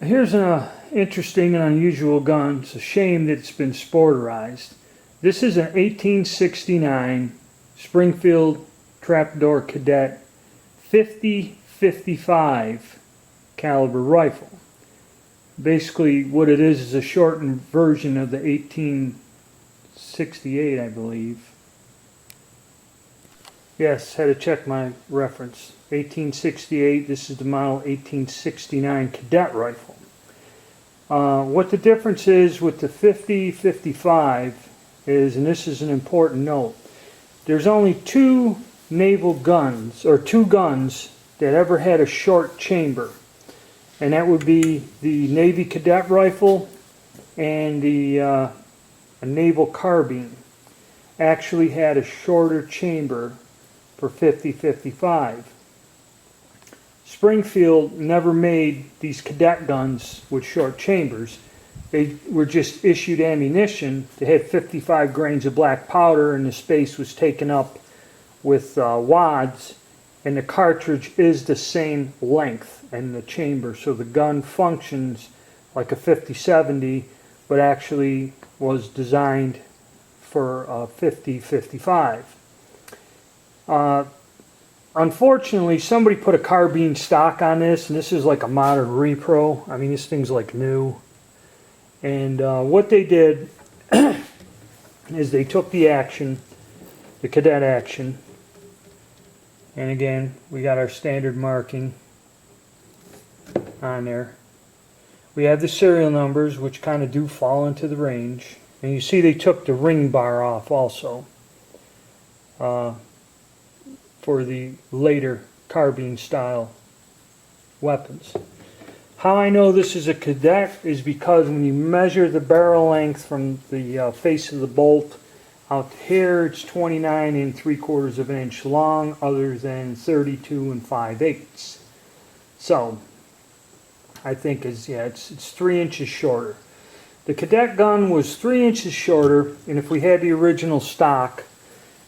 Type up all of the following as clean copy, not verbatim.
Here's an interesting and unusual gun. It's a shame that it's been sporterized. This is an 1869 Springfield trapdoor Cadet 50-55 caliber rifle. Basically what it is a shortened version of the 1868, I believe. Yes, had to check my reference. 1868, this is the model 1869 Cadet rifle. What the difference is with the 50-55 is, and this is an important note, there's only two naval guns, or two guns, that ever had a short chamber. And that would be the Navy Cadet rifle and the a naval carbine. Actually had a shorter chamber for 50-55. Springfield never made these cadet guns with short chambers. They were just issued ammunition that had 55 grains of black powder, and the space was taken up with wads, and the cartridge is the same length in the chamber, so the gun functions like a 50-70, but actually was designed for 50-55. Unfortunately, somebody put a carbine stock on this, and this is like a modern repro. I mean, this thing's like new. And what they did is they took the action, the Cadet action, and again, we got our standard marking on there. We have the serial numbers, which kind of do fall into the range. And you see they took the ring bar off also. For the later carbine style weapons. How I know this is a Cadet is because when you measure the barrel length from the face of the bolt out to here, it's 29 3/4 of an inch long, other than 32 5/8. So I think it's 3 inches shorter. The Cadet gun was 3 inches shorter, and if we had the original stock,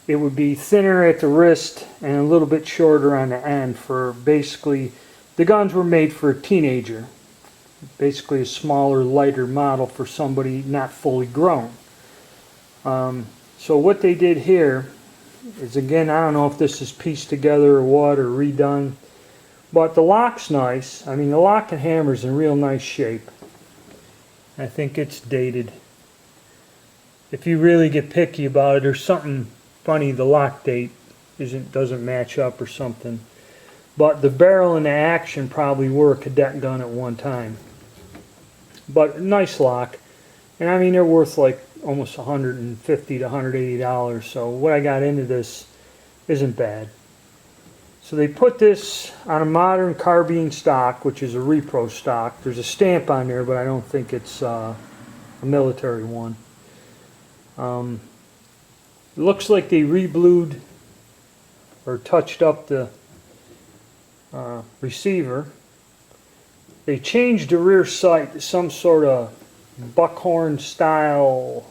it would be thinner at the wrist and a little bit shorter on the end. For basically, the guns were made for a teenager. Basically a smaller, lighter model for somebody not fully grown. So what they did here is, again, I don't know if this is pieced together or what, or redone, but the lock's nice. I mean, the lock and hammer's in real nice shape. I think it's dated. If you really get picky about it, or something funny, the lock date doesn't match up or something. But the barrel and the action probably were a Cadet gun at one time. But nice lock. And I mean, they're worth like almost $150 to $180. So what I got into this isn't bad. So they put this on a modern carbine stock, which is a repro stock. There's a stamp on there, but I don't think it's a military one. It looks like they reblued or touched up the receiver. They changed the rear sight to some sort of buckhorn style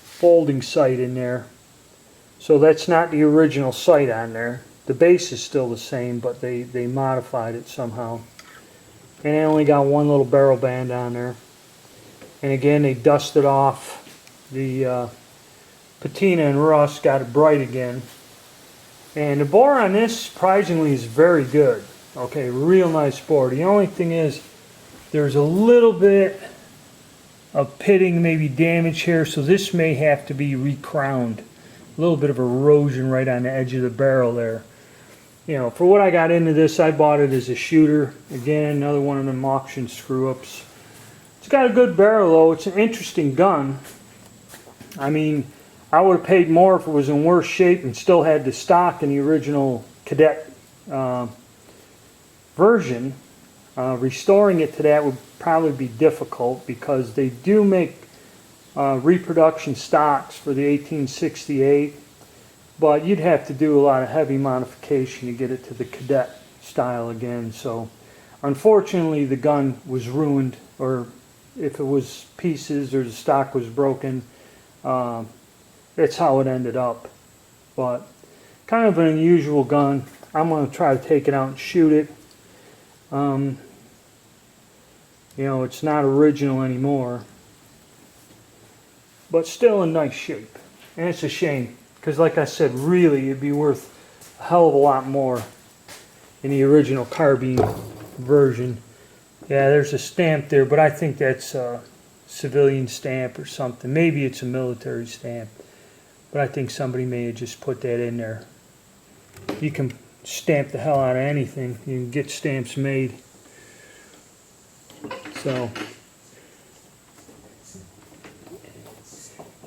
folding sight in there. So that's not the original sight on there. The base is still the same, but they modified it somehow. And they only got one little barrel band on there. And again, they dusted off the patina and rust, got it bright again. And the bore on this, surprisingly, is very good. Okay, real nice bore. The only thing is, there's a little bit of pitting, maybe damage here, so this may have to be recrowned. A little bit of erosion right on the edge of the barrel there. You know, for what I got into this, I bought it as a shooter. Again, another one of them auction screw-ups. It's got a good barrel, though. It's an interesting gun. I mean, I would have paid more if it was in worse shape and still had the stock in the original Cadet version. Restoring it to that would probably be difficult, because they do make reproduction stocks for the 1868, but you'd have to do a lot of heavy modification to get it to the Cadet style again. So unfortunately the gun was ruined, or if it was pieces or the stock was broken, that's how it ended up. But kind of an unusual gun. I'm going to try to take it out and shoot it. You know, it's not original anymore, but still in nice shape. And it's a shame, because like I said, really it'd be worth a hell of a lot more in the original carbine version. Yeah, there's a stamp there, but I think that's a civilian stamp or something. Maybe it's a military stamp, but I think somebody may have just put that in there. You can stamp the hell out of anything. You can get stamps made. So,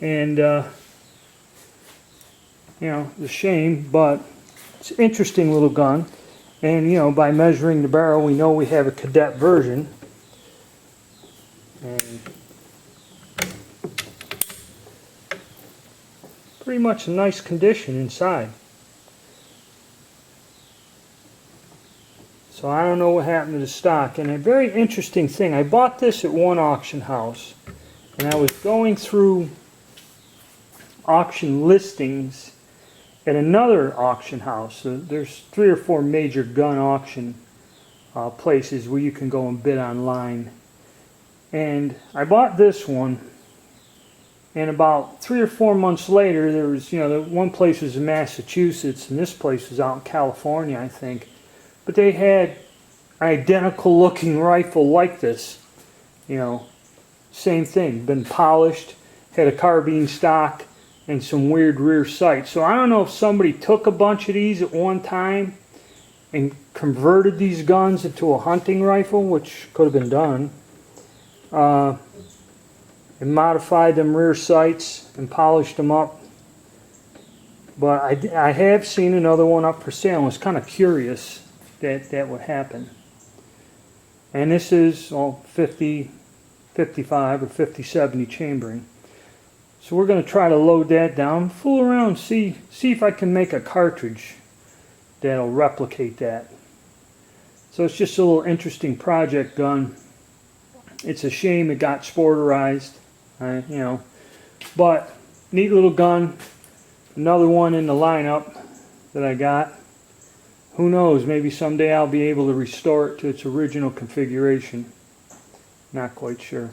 and you know, it's a shame, but it's an interesting little gun. And you know, by measuring the barrel, we know we have a Cadet version. And pretty much in nice condition inside. So I don't know what happened to the stock. And a very interesting thing, I bought this at one auction house, and I was going through auction listings at another auction house. So there's 3 or 4 major gun auction places where you can go and bid online. And I bought this one, and about 3 or 4 months later, there was, you know, the one place was in Massachusetts, and this place was out in California, I think. But they had an identical looking rifle like this, you know, same thing, been polished, had a carbine stock, and some weird rear sights. So I don't know if somebody took a bunch of these at one time and converted these guns into a hunting rifle, which could have been done, and modified them rear sights and polished them up. But I have seen another one up for sale, and was kind of curious that would happen. And this is 50, 55 or 5070 chambering. So we're going to try to load that down, fool around, see if I can make a cartridge that'll replicate that. So it's just a little interesting project gun. It's a shame it got sporterized, you know, but neat little gun. Another one in the lineup that I got. Who knows, maybe someday I'll be able to restore it to its original configuration. Not quite sure.